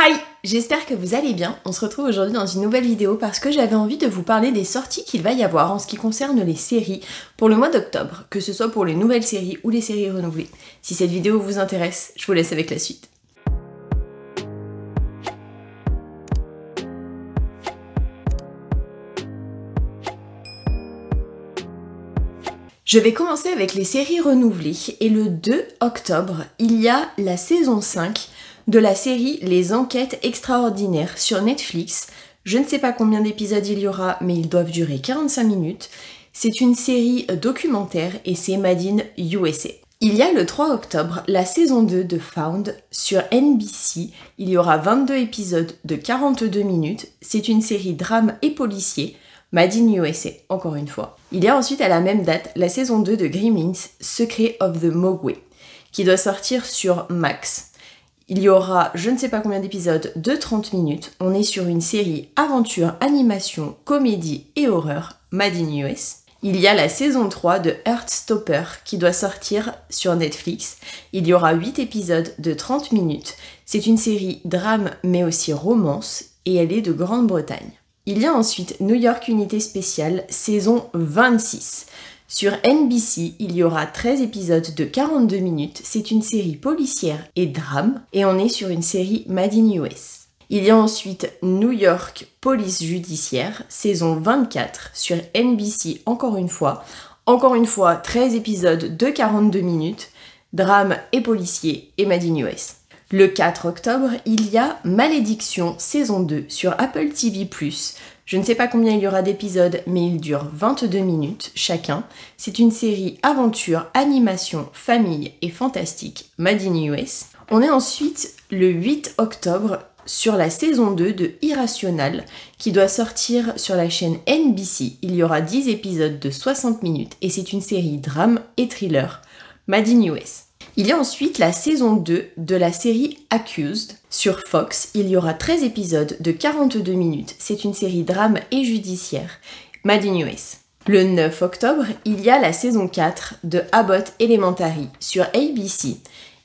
Hi! J'espère que vous allez bien. On se retrouve aujourd'hui dans une nouvelle vidéo parce que j'avais envie de vous parler des sorties qu'il va y avoir en ce qui concerne les séries pour le mois d'octobre, que ce soit pour les nouvelles séries ou les séries renouvelées. Si cette vidéo vous intéresse, je vous laisse avec la suite. Je vais commencer avec les séries renouvelées et le 2 octobre, il y a la saison 5 de la série Les Enquêtes Extraordinaires sur Netflix. Je ne sais pas combien d'épisodes il y aura, mais ils doivent durer 45 minutes. C'est une série documentaire et c'est Made in USA. Il y a le 3 octobre la saison 2 de Found sur NBC. Il y aura 22 épisodes de 42 minutes. C'est une série drame et policier. Made in USA, encore une fois. Il y a ensuite à la même date la saison 2 de Gremlins, Secret of the Mogwai, qui doit sortir sur Max. Il y aura je ne sais pas combien d'épisodes de 30 minutes. On est sur une série aventure, animation, comédie et horreur, Made in US. Il y a la saison 3 de Heartstopper qui doit sortir sur Netflix. Il y aura 8 épisodes de 30 minutes. C'est une série drame mais aussi romance et elle est de Grande-Bretagne. Il y a ensuite New York Unité Spéciale, saison 26. Sur NBC, il y aura 13 épisodes de 42 minutes. C'est une série policière et drame, et on est sur une série Made in US. Il y a ensuite New York Police Judiciaire, saison 24, sur NBC encore une fois. Encore une fois, 13 épisodes de 42 minutes, drame et policier et Made in US. Le 4 octobre, il y a Malédiction saison 2 sur Apple TV+. Je ne sais pas combien il y aura d'épisodes, mais ils durent 22 minutes chacun. C'est une série aventure, animation, famille et fantastique, Made in US. On est ensuite le 8 octobre sur la saison 2 de Irrational, qui doit sortir sur la chaîne NBC. Il y aura 10 épisodes de 60 minutes et c'est une série drame et thriller, Made in US. Il y a ensuite la saison 2 de la série Accused sur Fox. Il y aura 13 épisodes de 42 minutes. C'est une série drame et judiciaire, Made in US. Le 9 octobre, il y a la saison 4 de Abbott Elementary sur ABC.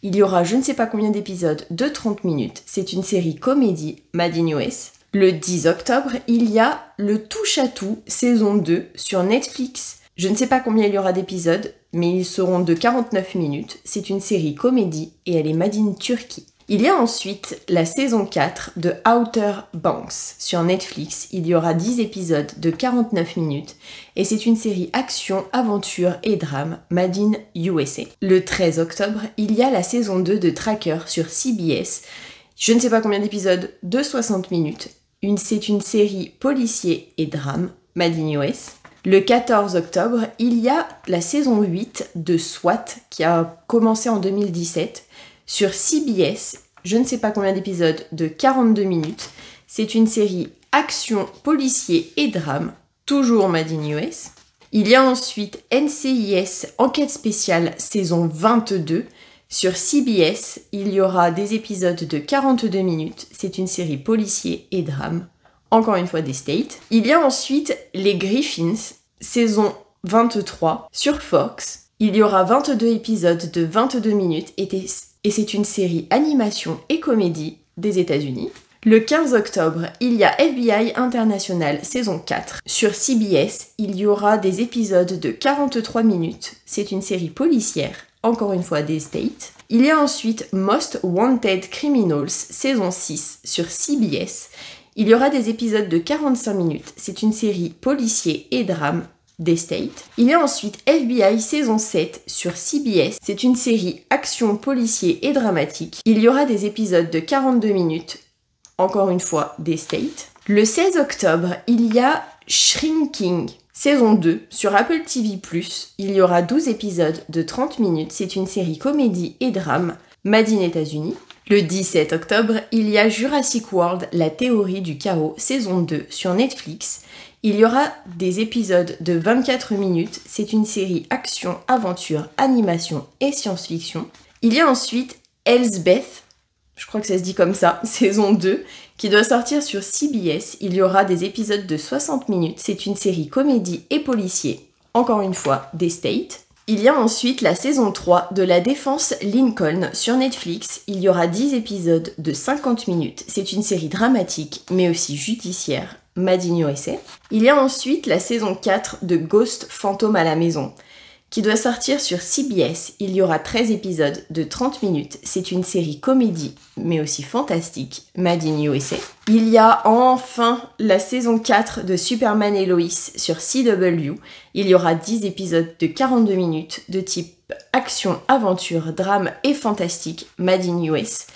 Il y aura je ne sais pas combien d'épisodes de 30 minutes. C'est une série comédie, Made in US. Le 10 octobre, il y a le Touche à tout saison 2 sur Netflix. Je ne sais pas combien il y aura d'épisodes, mais ils seront de 49 minutes. C'est une série comédie et elle est made in Turquie. Il y a ensuite la saison 4 de Outer Banks sur Netflix. Il y aura 10 épisodes de 49 minutes et c'est une série action, aventure et drame, made in USA. Le 13 octobre, il y a la saison 2 de Tracker sur CBS. Je ne sais pas combien d'épisodes de 60 minutes. C'est une série policier et drame, made in US. Le 14 octobre, il y a la saison 8 de SWAT qui a commencé en 2017 sur CBS. Je ne sais pas combien d'épisodes de 42 minutes. C'est une série action, policier et drame, toujours Made in US. Il y a ensuite NCIS Enquête spéciale saison 22 sur CBS. Il y aura des épisodes de 42 minutes. C'est une série policier et drame. Encore une fois des States. Il y a ensuite les Griffins, saison 23, sur Fox. Il y aura 22 épisodes de 22 minutes et c'est une série animation et comédie des États-Unis. Le 15 octobre, il y a FBI International, saison 4. Sur CBS, il y aura des épisodes de 43 minutes. C'est une série policière, encore une fois des States. Il y a ensuite Most Wanted Criminals, saison 6, sur CBS. Il y aura des épisodes de 45 minutes. C'est une série policier et drame des States. Il y a ensuite FBI saison 7 sur CBS. C'est une série action, policier et dramatique. Il y aura des épisodes de 42 minutes. Encore une fois des States. Le 16 octobre, il y a Shrinking saison 2 sur Apple TV+. Il y aura 12 épisodes de 30 minutes. C'est une série comédie et drame, made in États-Unis. Le 17 octobre, il y a Jurassic World, la théorie du chaos, saison 2 sur Netflix. Il y aura des épisodes de 24 minutes. C'est une série action, aventure, animation et science-fiction. Il y a ensuite Elsbeth, je crois que ça se dit comme ça, saison 2, qui doit sortir sur CBS. Il y aura des épisodes de 60 minutes. C'est une série comédie et policier, encore une fois des States. Il y a ensuite la saison 3 de La Défense Lincoln sur Netflix. Il y aura 10 épisodes de 50 minutes. C'est une série dramatique, mais aussi judiciaire, made in USA. Il y a ensuite la saison 4 de Ghost Fantôme à la maison, qui doit sortir sur CBS. Il y aura 13 épisodes de 30 minutes. C'est une série comédie, mais aussi fantastique, made in USA. Il y a enfin la saison 4 de Superman et Lois sur CW. Il y aura 10 épisodes de 42 minutes de type action, aventure, drame et fantastique, made in US.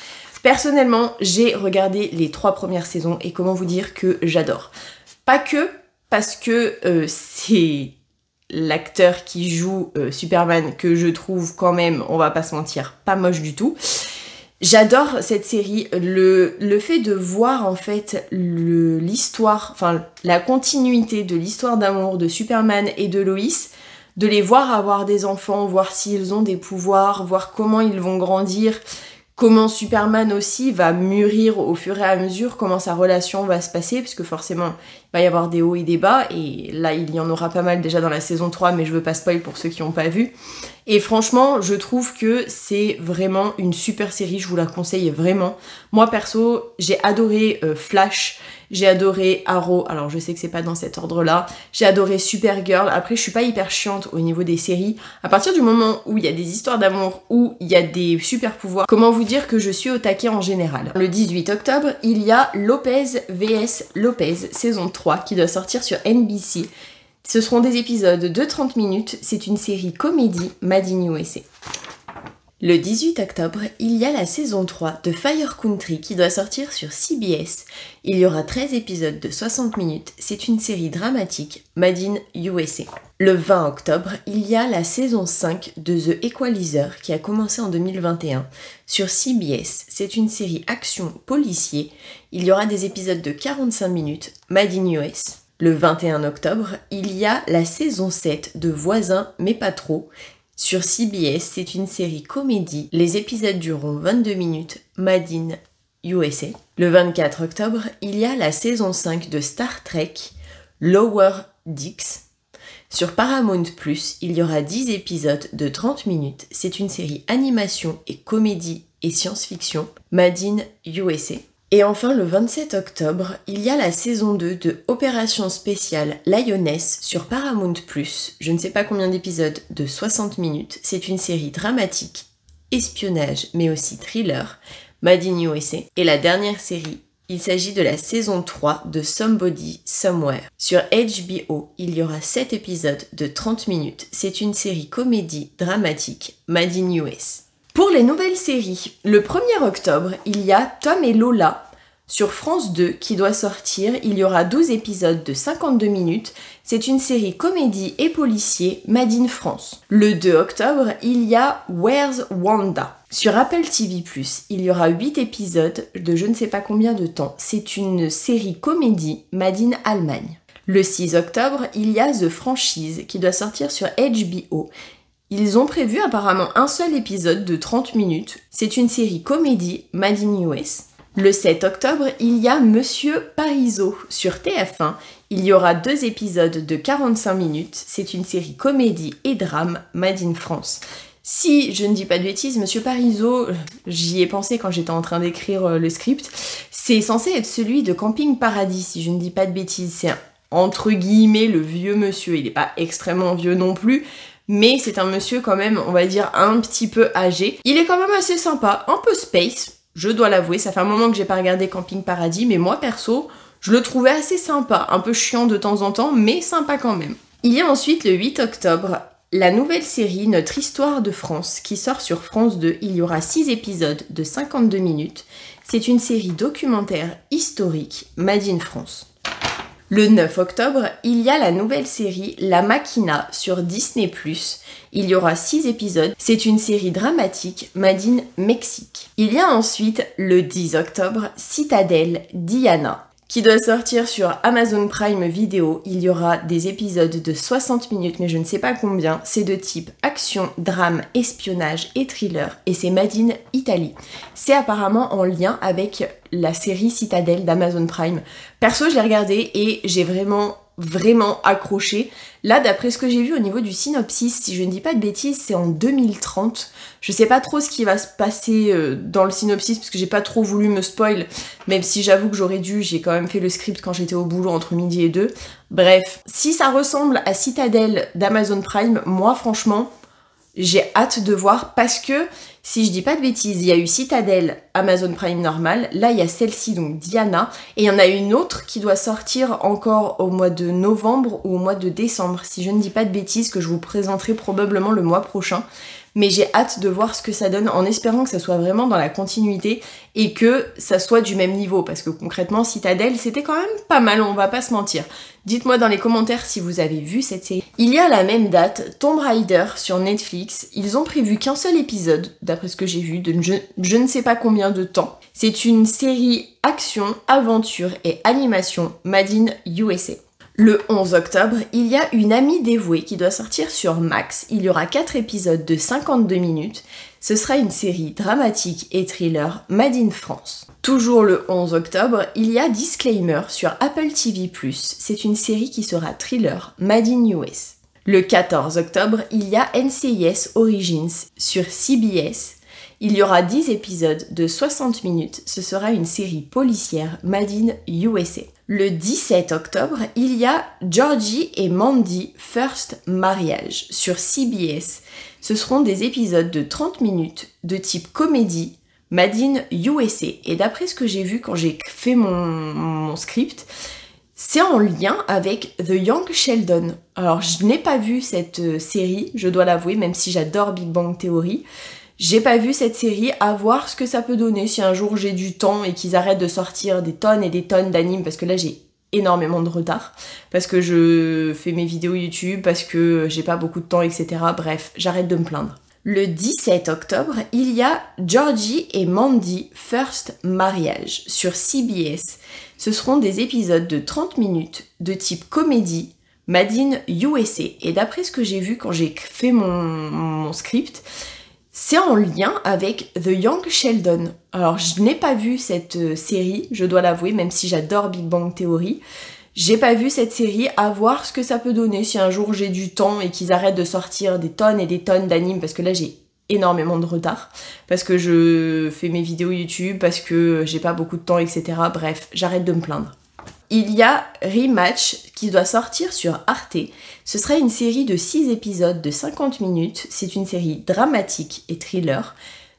Personnellement, j'ai regardé les 3 premières saisons et comment vous dire que j'adore. Pas que parce que c'est l'acteur qui joue Superman que je trouve quand même, on va pas se mentir, pas moche du tout. J'adore cette série, le fait de voir en fait l'histoire, enfin la continuité de l'histoire d'amour de Superman et de Lois, de les voir avoir des enfants, voir s'ils ont des pouvoirs, voir comment ils vont grandir, comment Superman aussi va mûrir au fur et à mesure, comment sa relation va se passer, parce que forcément, il va y avoir des hauts et des bas, et là, il y en aura pas mal déjà dans la saison 3, mais je veux pas spoil pour ceux qui n'ont pas vu. Et franchement, je trouve que c'est vraiment une super série, je vous la conseille vraiment. Moi, perso, j'ai adoré Flash, j'ai adoré Arrow, alors je sais que c'est pas dans cet ordre-là, j'ai adoré Supergirl. Après, je suis pas hyper chiante au niveau des séries. À partir du moment où il y a des histoires d'amour, où il y a des super pouvoirs, comment vous dire que je suis au taquet en général. Le 18 octobre, il y a Lopez vs Lopez, saison 3, qui doit sortir sur NBC. Ce seront des épisodes de 30 minutes, c'est une série comédie made in USA. Le 18 octobre, il y a la saison 3 de Fire Country qui doit sortir sur CBS. Il y aura 13 épisodes de 60 minutes, c'est une série dramatique made in USA. Le 20 octobre, il y a la saison 5 de The Equalizer qui a commencé en 2021 sur CBS. C'est une série action policier. Il y aura des épisodes de 45 minutes made in US. Le 21 octobre, il y a la saison 7 de Voisins mais pas trop. Sur CBS, c'est une série comédie. Les épisodes dureront 22 minutes, made in USA. Le 24 octobre, il y a la saison 5 de Star Trek, Lower Decks. Sur Paramount+, il y aura 10 épisodes de 30 minutes. C'est une série animation et comédie et science-fiction, made in USA. Et enfin, le 27 octobre, il y a la saison 2 de Opération Spéciale Lioness sur Paramount+. Je ne sais pas combien d'épisodes de 60 minutes. C'est une série dramatique, espionnage, mais aussi thriller, made in USA. Et la dernière série, il s'agit de la saison 3 de Somebody Somewhere. Sur HBO, il y aura 7 épisodes de 30 minutes. C'est une série comédie dramatique, made in US. Pour les nouvelles séries, le 1er octobre, il y a Tom et Lola sur France 2 qui doit sortir. Il y aura 12 épisodes de 52 minutes. C'est une série comédie et policier made in France. Le 2 octobre, il y a Where's Wanda. Sur Apple TV+, il y aura 8 épisodes de je ne sais pas combien de temps. C'est une série comédie made in Allemagne. Le 6 octobre, il y a The Franchise qui doit sortir sur HBO. Ils ont prévu apparemment un seul épisode de 30 minutes. C'est une série comédie made in US. Le 7 octobre, il y a Monsieur Parizeau sur TF1. Il y aura 2 épisodes de 45 minutes. C'est une série comédie et drame made in France. Si je ne dis pas de bêtises, Monsieur Parizeau, j'y ai pensé quand j'étais en train d'écrire le script, c'est censé être celui de Camping Paradis, si je ne dis pas de bêtises. C'est entre guillemets le vieux monsieur. Il n'est pas extrêmement vieux non plus, mais c'est un monsieur quand même, on va dire, un petit peu âgé. Il est quand même assez sympa, un peu space, je dois l'avouer. Ça fait un moment que j'ai pas regardé Camping Paradis, mais moi perso, je le trouvais assez sympa. Un peu chiant de temps en temps, mais sympa quand même. Il y a ensuite le 8 octobre, la nouvelle série Notre Histoire de France qui sort sur France 2. Il y aura 6 épisodes de 52 minutes. C'est une série documentaire historique made in France. Le 9 octobre, il y a la nouvelle série La Machina sur Disney+. Il y aura 6 épisodes. C'est une série dramatique made in Mexique. Il y a ensuite, le 10 octobre, Citadel Diana qui doit sortir sur Amazon Prime Video. Il y aura des épisodes de 60 minutes, mais je ne sais pas combien. C'est de type action, drame, espionnage et thriller. Et c'est made in Italie. C'est apparemment en lien avec la série Citadel d'Amazon Prime. Perso, je l'ai regardé et j'ai vraiment vraiment accroché. Là, d'après ce que j'ai vu au niveau du synopsis, si je ne dis pas de bêtises, c'est en 2030. Je sais pas trop ce qui va se passer dans le synopsis parce que j'ai pas trop voulu me spoil, même si j'avoue que j'aurais dû, j'ai quand même fait le script quand j'étais au boulot entre midi et 2. Bref, si ça ressemble à Citadel d'Amazon Prime, moi franchement, j'ai hâte de voir parce que, si je dis pas de bêtises, il y a eu Citadel, Amazon Prime normal, là il y a celle-ci, donc Diana, et il y en a une autre qui doit sortir encore au mois de novembre ou au mois de décembre, si je ne dis pas de bêtises, que je vous présenterai probablement le mois prochain. Mais j'ai hâte de voir ce que ça donne en espérant que ça soit vraiment dans la continuité et que ça soit du même niveau parce que concrètement Citadel c'était quand même pas mal, on va pas se mentir. Dites-moi dans les commentaires si vous avez vu cette série. Il y a la même date Tomb Raider sur Netflix, ils ont prévu qu'un seul épisode d'après ce que j'ai vu, de je ne sais pas combien de temps. C'est une série action, aventure et animation made in USA. Le 11 octobre, il y a Une amie dévouée qui doit sortir sur Max. Il y aura 4 épisodes de 52 minutes. Ce sera une série dramatique et thriller made in France. Toujours le 11 octobre, il y a Disclaimer sur Apple TV+. C'est une série qui sera thriller made in US. Le 14 octobre, il y a NCIS Origins sur CBS. Il y aura 10 épisodes de 60 minutes. Ce sera une série policière made in USA. Le 17 octobre, il y a Georgie et Mandy First Marriage sur CBS. Ce seront des épisodes de 30 minutes de type comédie made in USA. Et d'après ce que j'ai vu quand j'ai fait mon script, c'est en lien avec The Young Sheldon. Alors je n'ai pas vu cette série, je dois l'avouer, même si j'adore Big Bang Theory. J'ai pas vu cette série, à voir ce que ça peut donner si un jour j'ai du temps et qu'ils arrêtent de sortir des tonnes et des tonnes d'animes parce que là j'ai énormément de retard, parce que je fais mes vidéos YouTube, parce que j'ai pas beaucoup de temps, etc. Bref, j'arrête de me plaindre. Le 17 octobre, il y a Georgie et Mandy First Marriage sur CBS. Ce seront des épisodes de 30 minutes de type comédie made in USA. Et d'après ce que j'ai vu quand j'ai fait mon script, c'est en lien avec The Young Sheldon. Alors je n'ai pas vu cette série, je dois l'avouer, même si j'adore Big Bang Theory. J'ai pas vu cette série, à voir ce que ça peut donner si un jour j'ai du temps et qu'ils arrêtent de sortir des tonnes et des tonnes d'animes parce que là j'ai énormément de retard, parce que je fais mes vidéos YouTube, parce que j'ai pas beaucoup de temps, etc. Bref, j'arrête de me plaindre. Il y a Rematch qui doit sortir sur Arte. Ce sera une série de 6 épisodes de 50 minutes. C'est une série dramatique et thriller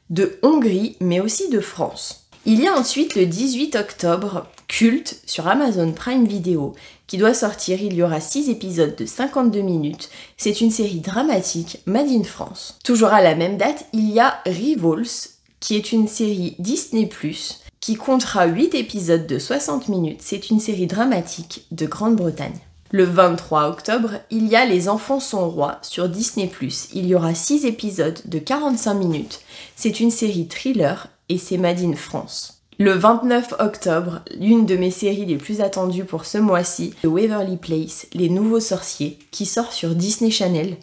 de Hongrie, mais aussi de France. Il y a ensuite le 18 octobre, Culte sur Amazon Prime Video qui doit sortir. Il y aura 6 épisodes de 52 minutes. C'est une série dramatique made in France. Toujours à la même date, il y a Rivals qui est une série Disney+, qui comptera 8 épisodes de 60 minutes. C'est une série dramatique de Grande-Bretagne. Le 23 octobre, il y a Les enfants sont rois sur Disney+. Il y aura 6 épisodes de 45 minutes. C'est une série thriller et c'est made in France. Le 29 octobre, l'une de mes séries les plus attendues pour ce mois-ci, The Waverly Place, Les Nouveaux Sorciers, qui sort sur Disney Channel.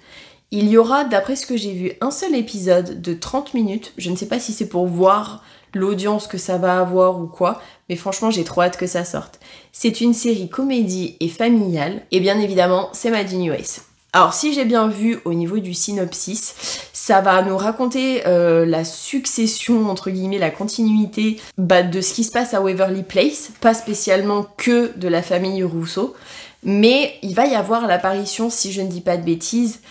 Il y aura, d'après ce que j'ai vu, un seul épisode de 30 minutes. Je ne sais pas si c'est pour voir l'audience que ça va avoir ou quoi, mais franchement j'ai trop hâte que ça sorte. C'est une série comédie et familiale, et bien évidemment c'est made in US. Alors si j'ai bien vu au niveau du synopsis, ça va nous raconter la succession, entre guillemets, la continuité de ce qui se passe à Waverly Place, pas spécialement que de la famille Rousseau, mais il va y avoir l'apparition, si je ne dis pas de bêtises,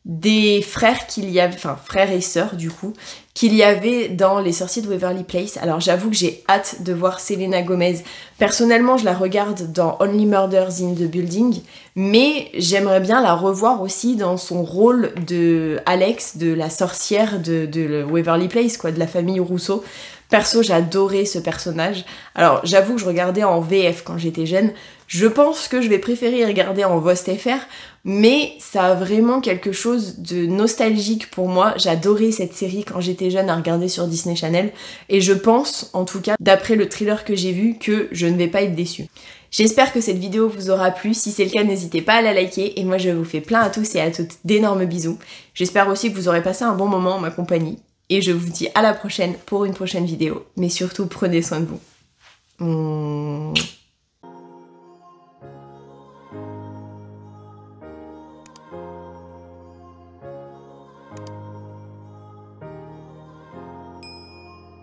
des frères qu'il y avait, enfin frères et sœurs du coup, qu'il y avait dans Les Sorciers de Waverly Place. Alors j'avoue que j'ai hâte de voir Selena Gomez. Personnellement, je la regarde dans Only Murders in the Building, mais j'aimerais bien la revoir aussi dans son rôle de Alex, de la sorcière de Waverly Place, quoi, de la famille Rousseau. Perso, j'adorais ce personnage. Alors, j'avoue que je regardais en VF quand j'étais jeune. Je pense que je vais préférer regarder en VOST.fr, mais ça a vraiment quelque chose de nostalgique pour moi. J'adorais cette série quand j'étais jeune à regarder sur Disney Channel, et je pense, en tout cas, d'après le thriller que j'ai vu, que je ne vais pas être déçue. J'espère que cette vidéo vous aura plu. Si c'est le cas, n'hésitez pas à la liker, et moi je vous fais plein à tous et à toutes d'énormes bisous. J'espère aussi que vous aurez passé un bon moment en ma compagnie. Et je vous dis à la prochaine pour une prochaine vidéo. Mais surtout, prenez soin de vous.